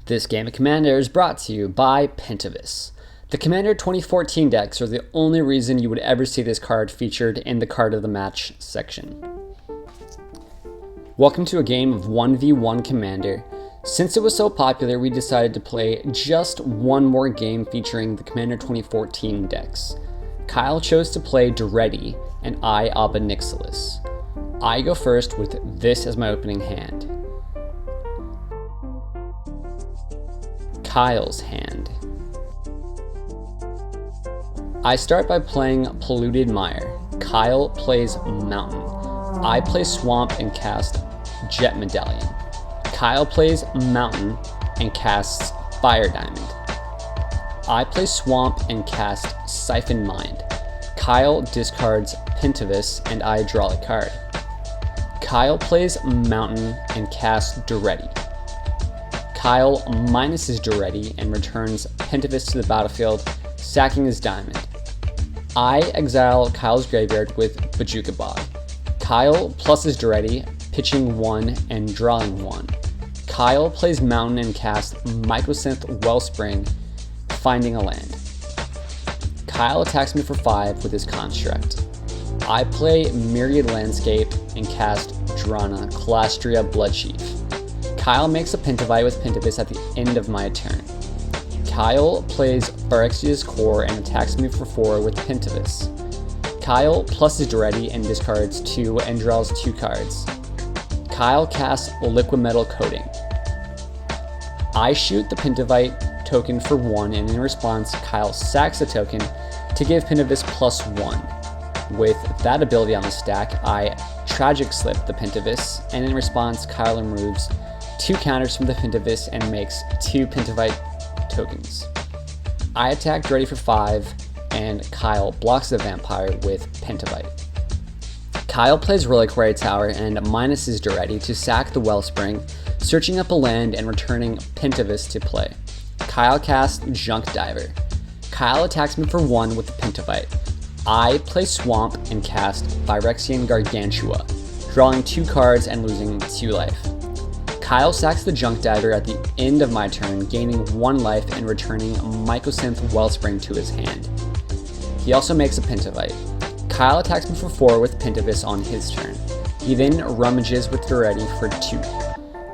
This game of Commander is brought to you by Pentavis. The Commander 2014 decks are the only reason you would ever see this card featured in the Card of the Match section. Welcome to a game of 1v1 Commander. Since it was so popular, we decided to play just one more game featuring the Commander 2014 decks. Kyle chose to play Daretti, and I Ob Nixilis. I go first with this as my opening hand. Kyle's hand. I start by playing Polluted Mire. Kyle plays Mountain. I play Swamp and cast Jet Medallion. Kyle plays Mountain and casts Fire Diamond. I play Swamp and cast Siphon Mind. Kyle discards Pentavis and I draw a card. Kyle plays Mountain and casts Daretti. Kyle minuses Daretti and returns Pentavis to the battlefield, sacking his diamond. I exile Kyle's graveyard with Bojuka Bog. Kyle pluses Daretti, pitching 1 and drawing 1. Kyle plays Mountain and casts Mycosynth Wellspring, finding a land. Kyle attacks me for 5 with his construct. I play Myriad Landscape and cast Drana, Calastria Bloodchief. Kyle makes a Pentavite with Pentavis at the end of my turn. Kyle plays Phyrexia's Core and attacks me for 4 with Pentavis. Kyle pluses Daretti and discards 2 and draws 2 cards. Kyle casts Liquid Metal Coating. I shoot the Pentavite token for 1, and in response, Kyle sacks a token to give Pentavis +1. With that ability on the stack, I Tragic Slip the Pentavis, and in response, Kyle removes 2 counters from the Pentavis and makes 2 Pentavite tokens. I attack Daretti for 5, and Kyle blocks the Vampire with Pentavite. Kyle plays Reliquary Tower and minuses Daretti to sack the Wellspring, searching up a land and returning Pentavis to play. Kyle casts Junk Diver. Kyle attacks me for 1 with the Pentavite. I play Swamp and cast Phyrexian Gargantua, drawing 2 cards and losing 2 life. Kyle sacks the Junk Diver at the end of my turn, gaining 1 life and returning Mycosynth Wellspring to his hand. He also makes a Pentavite. Kyle attacks me for 4 with Pentavis on his turn. He then rummages with Daretti for 2.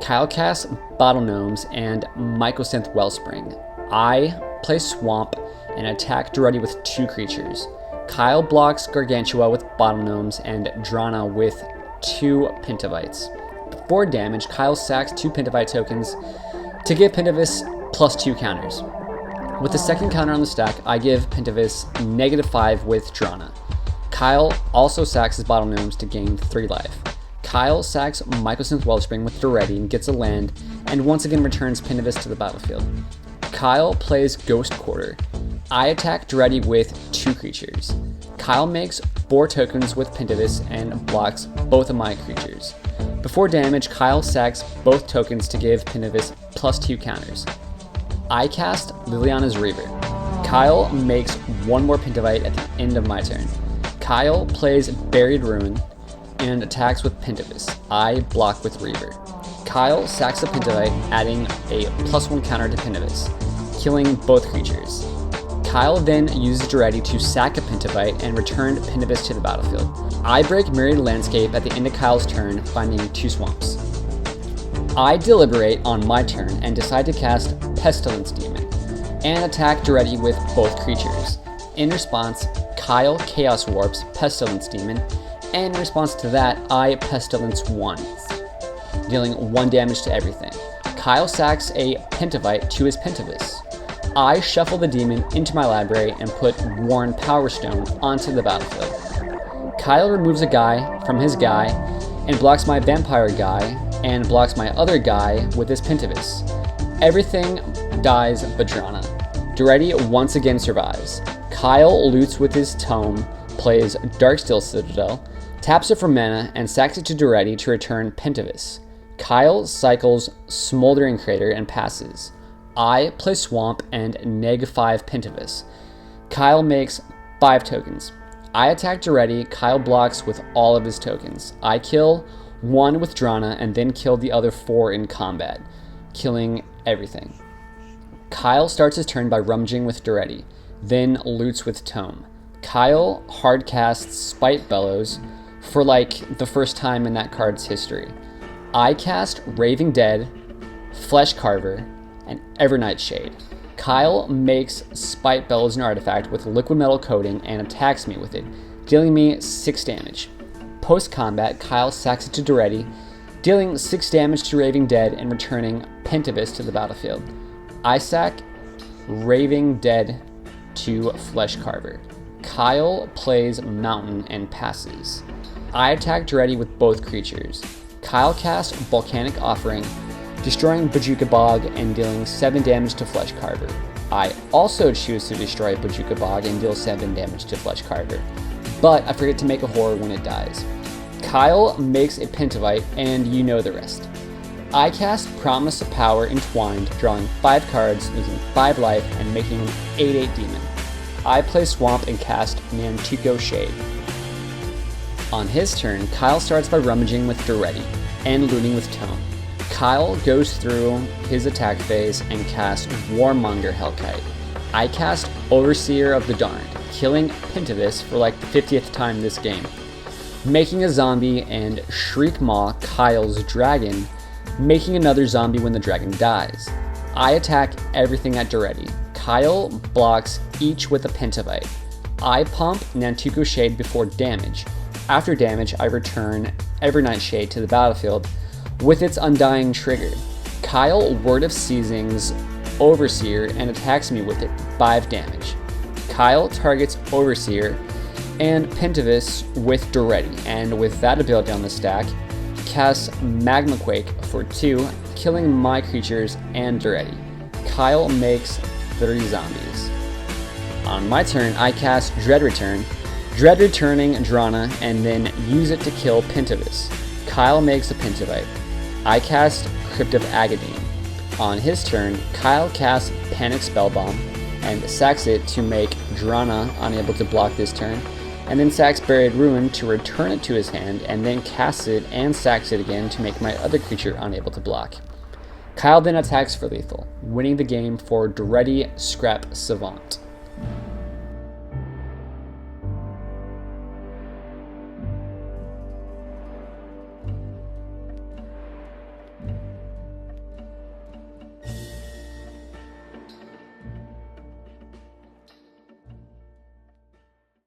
Kyle casts Bottle Gnomes and Mycosynth Wellspring. I play Swamp and attack Daretti with 2 creatures. Kyle blocks Gargantua with Bottle Gnomes and Drana with 2 Pentavites. For damage, Kyle sacks 2 Pentavite tokens to give Pentavis +2 counters. With the second counter on the stack, I give Pentavis -5 with Drana. Kyle also sacks his Bottle Gnomes to gain 3 life. Kyle sacks Mycosynth Wellspring with Daretti and gets a land, and once again returns Pentavis to the battlefield. Kyle plays Ghost Quarter. I attack Daretti with 2 creatures. Kyle makes 4 tokens with Pentavis and blocks both of my creatures. Before damage, Kyle sacks both tokens to give Pentavis +2 counters. I cast Liliana's Reaver. Kyle makes 1 more Pentavite at the end of my turn. Kyle plays Buried Ruin and attacks with Pentavis. I block with Reaver. Kyle sacks a Pentavite, adding a +1 counter to Pentavis, killing both creatures. Kyle then uses Daretti to sack a Pentavite and return Pentavis to the battlefield. I break Myriad Landscape at the end of Kyle's turn, finding 2 swamps. I deliberate on my turn and decide to cast Pestilence Demon and attack Daretti with both creatures. In response, Kyle Chaos Warps Pestilence Demon, and in response to that, I Pestilence 1, dealing 1 damage to everything. Kyle sacks a Pentavite to his Pentavis. I shuffle the demon into my library and put Worn Power Stone onto the battlefield. Kyle removes a guy from his guy and blocks my vampire guy and blocks my other guy with his Pentavis. Everything dies but Drana. Daretti once again survives. Kyle loots with his tome, plays Darksteel Citadel, taps it for mana, and sacks it to Daretti to return Pentavis. Kyle cycles Smoldering Crater and passes. I play Swamp and -5 Pentavis. Kyle makes 5 tokens. I attack Daretti. Kyle blocks with all of his tokens. I kill 1 with Drana and then kill the other 4 in combat, killing everything. Kyle starts his turn by rummaging with Daretti, then loots with Tome. Kyle hardcasts Spite Bellows for like the first time in that card's history. I cast Raving Dead, Flesh Carver, and Evernight Shade. Kyle makes Spite Bellows an artifact with liquid metal coating and attacks me with it, dealing me 6 damage. Post-combat, Kyle sacks it to Daretti, dealing 6 damage to Raving Dead and returning Pentabus to the battlefield. I sack Raving Dead to Flesh Carver. Kyle plays Mountain and passes. I attack Daretti with both creatures. Kyle casts Volcanic Offering, destroying Bojuka Bog and dealing 7 damage to Flesh Carver. I also choose to destroy Bojuka Bog and deal 7 damage to Flesh Carver, but I forget to make a horror when it dies. Kyle makes a Pentavite, and you know the rest. I cast Promise of Power Entwined, drawing 5 cards, losing 5 life, and making an 8/8 demon. I play Swamp and cast Nantuko Shade. On his turn, Kyle starts by rummaging with Daretti and looting with Tome. Kyle goes through his attack phase and casts Warmonger Hellkite. I cast Overseer of the Darned, killing Pentavus for like the 50th time this game, making a zombie, and Shriek Maw Kyle's dragon, making another zombie when the dragon dies. I attack everything at Daretti. Kyle blocks each with a Pentavite. I pump Nantuko Shade before damage. After damage, I return Evernight Shade to the battlefield with its Undying trigger. Kyle Word of Seasons Overseer and attacks me with it, 5 damage. Kyle targets Overseer and Pentavus with Daretti, and with that ability on the stack, casts Magma Quake for 2, killing my creatures and Daretti. Kyle makes 30 zombies. On my turn, I cast Dread Return, Dread Returning Drana, and then use it to kill Pentavus. Kyle makes a Pentavite. I cast Crypt of Agadine. On his turn, Kyle casts Panic Spellbomb and sacks it to make Drana unable to block this turn, and then sacks Buried Ruin to return it to his hand, and then casts it and sacks it again to make my other creature unable to block. Kyle then attacks for lethal, winning the game for Daretti Scrap Savant.